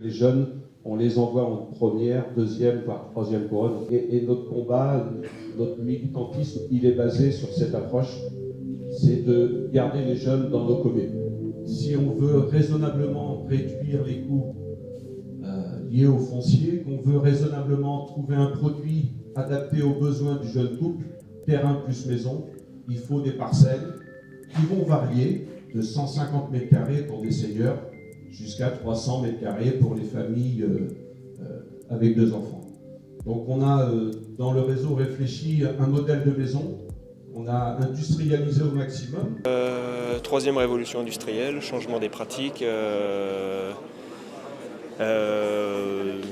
Les jeunes, on les envoie en première, deuxième, voire troisième couronne. Et notre combat, notre militantisme, il est basé sur cette approche, c'est de garder les jeunes dans nos communes. Si on veut raisonnablement réduire les coûts liés au foncier, qu'on veut raisonnablement trouver un produit adapté aux besoins du jeune couple, terrain plus maison, il faut des parcelles qui vont varier de 150 mètres carrés pour des seniors jusqu'à 300 mètres carrés pour les familles avec 2 enfants. Donc on a dans le réseau réfléchi un modèle de maison, on a industrialisé au maximum. Troisième révolution industrielle, changement des pratiques,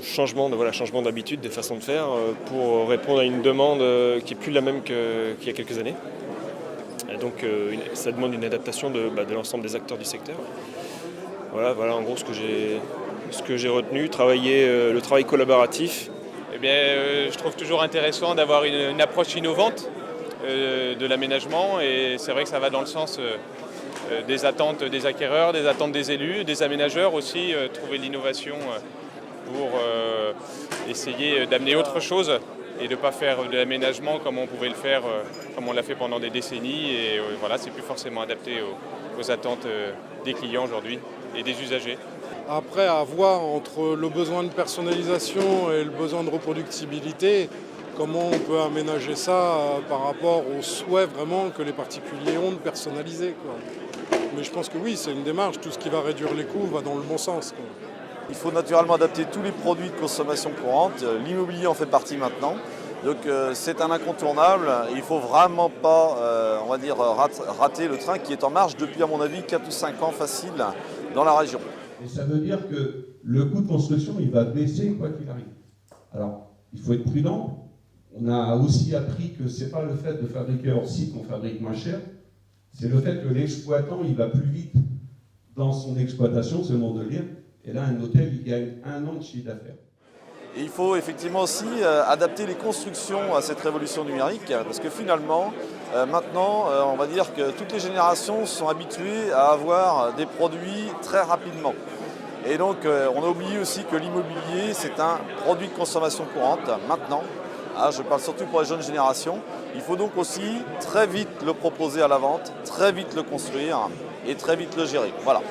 changement d'habitude, de façon de faire pour répondre à une demande qui n'est plus la même qu'il y a quelques années. Et donc ça demande une adaptation de l'ensemble des acteurs du secteur. Voilà en gros ce que j'ai retenu, le travail collaboratif. Eh bien, je trouve toujours intéressant d'avoir une approche innovante de l'aménagement, et c'est vrai que ça va dans le sens des attentes des acquéreurs, des attentes des élus, des aménageurs aussi, trouver l'innovation pour essayer d'amener autre chose et de ne pas faire de l'aménagement comme on pouvait le faire, comme on l'a fait pendant des décennies. Et voilà, c'est plus forcément adapté aux attentes des clients aujourd'hui et des usagers. Après, à voir entre le besoin de personnalisation et le besoin de reproductibilité, comment on peut aménager ça par rapport au souhait vraiment que les particuliers ont de personnaliser, quoi. Mais je pense que oui, c'est une démarche. Tout ce qui va réduire les coûts va dans le bon sens, quoi. Il faut naturellement adapter tous les produits de consommation courante. L'immobilier en fait partie maintenant. Donc c'est un incontournable. Il ne faut vraiment pas rater le train qui est en marche depuis, à mon avis, 4 ou 5 ans facile dans la région. Et ça veut dire que le coût de construction, il va baisser quoi qu'il arrive. Alors, il faut être prudent. On a aussi appris que ce n'est pas le fait de fabriquer hors site qu'on fabrique moins cher, c'est le fait que l'exploitant, il va plus vite dans son exploitation, c'est le nom de le dire, et là, un hôtel, il gagne 1 an de chiffre d'affaires. Et il faut effectivement aussi adapter les constructions à cette révolution numérique, parce que finalement, maintenant, on va dire que toutes les générations sont habituées à avoir des produits très rapidement. Et donc, on a oublié aussi que l'immobilier, c'est un produit de consommation courante, maintenant. Je parle surtout pour les jeunes générations. Il faut donc aussi très vite le proposer à la vente, très vite le construire et très vite le gérer. Voilà.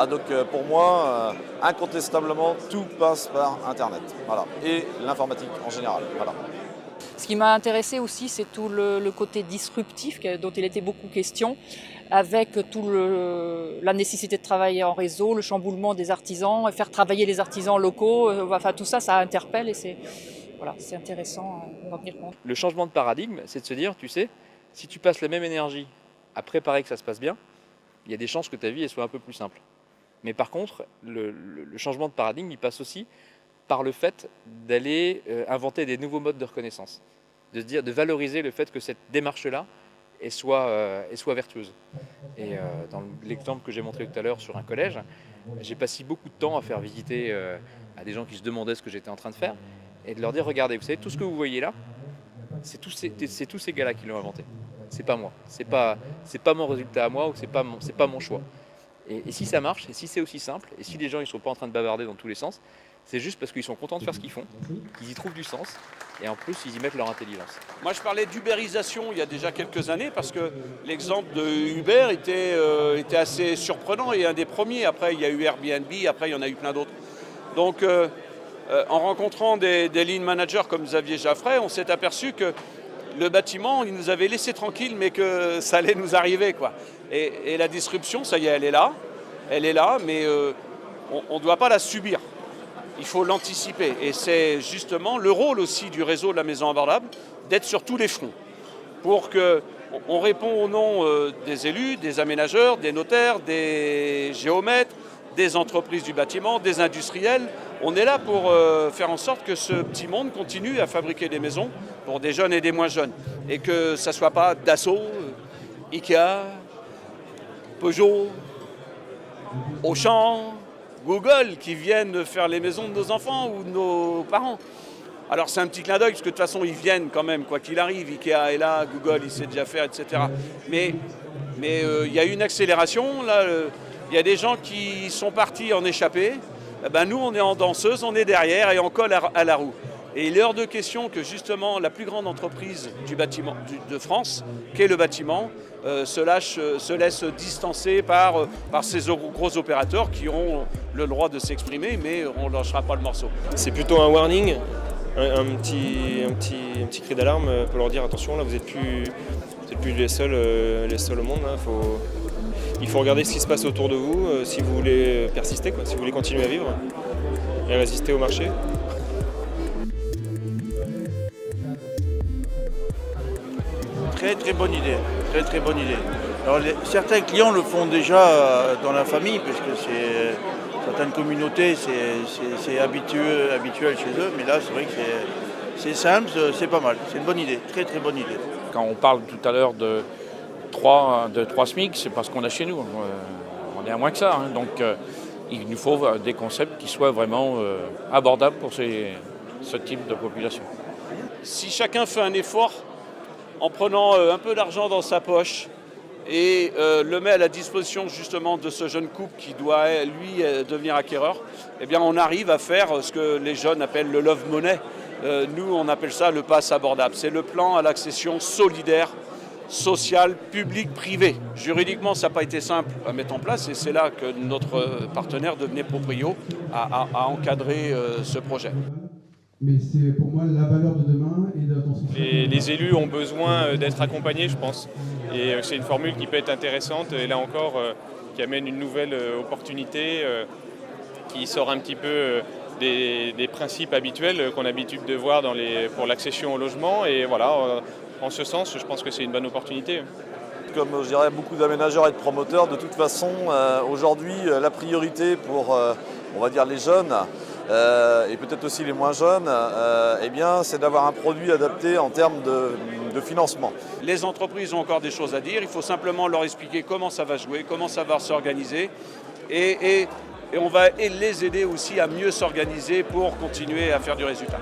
Donc pour moi, incontestablement, tout passe par Internet. Voilà. Et l'informatique en général. Voilà. Ce qui m'a intéressé aussi, c'est tout le côté disruptif dont il était beaucoup question, avec la nécessité de travailler en réseau, le chamboulement des artisans, et faire travailler les artisans locaux. Enfin, tout ça, ça interpelle et c'est intéressant d'en tenir compte. Le changement de paradigme, c'est de se dire, tu sais, si tu passes la même énergie à préparer que ça se passe bien, il y a des chances que ta vie elle soit un peu plus simple. Mais par contre, le changement de paradigme, il passe aussi par le fait d'aller inventer des nouveaux modes de reconnaissance. De se dire, de valoriser le fait que cette démarche-là soit vertueuse. Et dans l'exemple que j'ai montré tout à l'heure sur un collège, j'ai passé beaucoup de temps à faire visiter à des gens qui se demandaient ce que j'étais en train de faire, et de leur dire, regardez, vous savez, tout ce que vous voyez là, c'est tous ces gars-là qui l'ont inventé. C'est pas moi. C'est pas mon résultat à moi, ou c'est pas mon choix. Et si ça marche, et si c'est aussi simple, et si les gens ils sont pas en train de bavarder dans tous les sens, c'est juste parce qu'ils sont contents de faire ce qu'ils font, qu'ils y trouvent du sens, et en plus ils y mettent leur intelligence. Moi je parlais d'ubérisation il y a déjà quelques années, parce que l'exemple de Uber était assez surprenant et un des premiers. Après il y a eu Airbnb, après il y en a eu plein d'autres. Donc en rencontrant des lean managers comme Xavier Jaffray, on s'est aperçu que le bâtiment, il nous avait laissé tranquille, mais que ça allait nous arriver, quoi. Et la disruption, ça y est, elle est là, mais on ne doit pas la subir. Il faut l'anticiper. Et c'est justement le rôle aussi du réseau de la maison abordable, d'être sur tous les fronts, pour qu'on réponde au nom des élus, des aménageurs, des notaires, des géomètres, des entreprises du bâtiment, des industriels. On est là pour faire en sorte que ce petit monde continue à fabriquer des maisons pour des jeunes et des moins jeunes. Et que ça ne soit pas Dassault, Ikea, Peugeot, Auchan, Google qui viennent faire les maisons de nos enfants ou de nos parents. Alors c'est un petit clin d'œil parce que de toute façon ils viennent quand même, quoi qu'il arrive. Ikea est là, Google il sait déjà faire, etc. Mais il y a eu une accélération. Là, il y a des gens qui sont partis en échappée. nous on est en danseuse, on est derrière et on colle à la roue. Et il est hors de question que justement la plus grande entreprise du bâtiment de France, qu'est le bâtiment, se laisse distancer par ces gros opérateurs qui ont le droit de s'exprimer, mais on ne lâchera pas le morceau. C'est plutôt un warning, un petit cri d'alarme pour leur dire attention, là vous n'êtes plus les seuls au monde. Là, il faut regarder ce qui se passe autour de vous si vous voulez persister, si vous voulez continuer à vivre et résister au marché. Très bonne idée, très bonne idée. Alors, certains clients le font déjà dans la famille, puisque certaines communautés, c'est habituel chez eux, mais là c'est vrai que c'est simple, c'est pas mal, c'est une bonne idée, très bonne idée. Quand on parle tout à l'heure de 3 SMIC, c'est parce qu'on a chez nous, on est à moins que ça, hein. Donc il nous faut des concepts qui soient vraiment abordables pour ce type de population. Si chacun fait un effort, en prenant un peu d'argent dans sa poche et le met à la disposition justement de ce jeune couple qui doit, lui, devenir acquéreur, eh bien on arrive à faire ce que les jeunes appellent le love money. Nous, on appelle ça le pass abordable. C'est le plan à l'accession solidaire, sociale, publique, privée. Juridiquement, ça n'a pas été simple à mettre en place et c'est là que notre partenaire devenait proprio à encadrer ce projet. Mais c'est pour moi la valeur de demain et dans son Les élus ont besoin d'être accompagnés, je pense. Et c'est une formule qui peut être intéressante et là encore qui amène une nouvelle opportunité qui sort un petit peu des principes habituels qu'on a l'habitude de voir pour l'accession au logement. Et voilà, en ce sens, je pense que c'est une bonne opportunité. Comme je dirais beaucoup d'aménageurs et de promoteurs, de toute façon, aujourd'hui, la priorité pour, on va dire, les jeunes, et peut-être aussi les moins jeunes, c'est d'avoir un produit adapté en termes de financement. Les entreprises ont encore des choses à dire, il faut simplement leur expliquer comment ça va jouer, comment ça va s'organiser et on va les aider aussi à mieux s'organiser pour continuer à faire du résultat.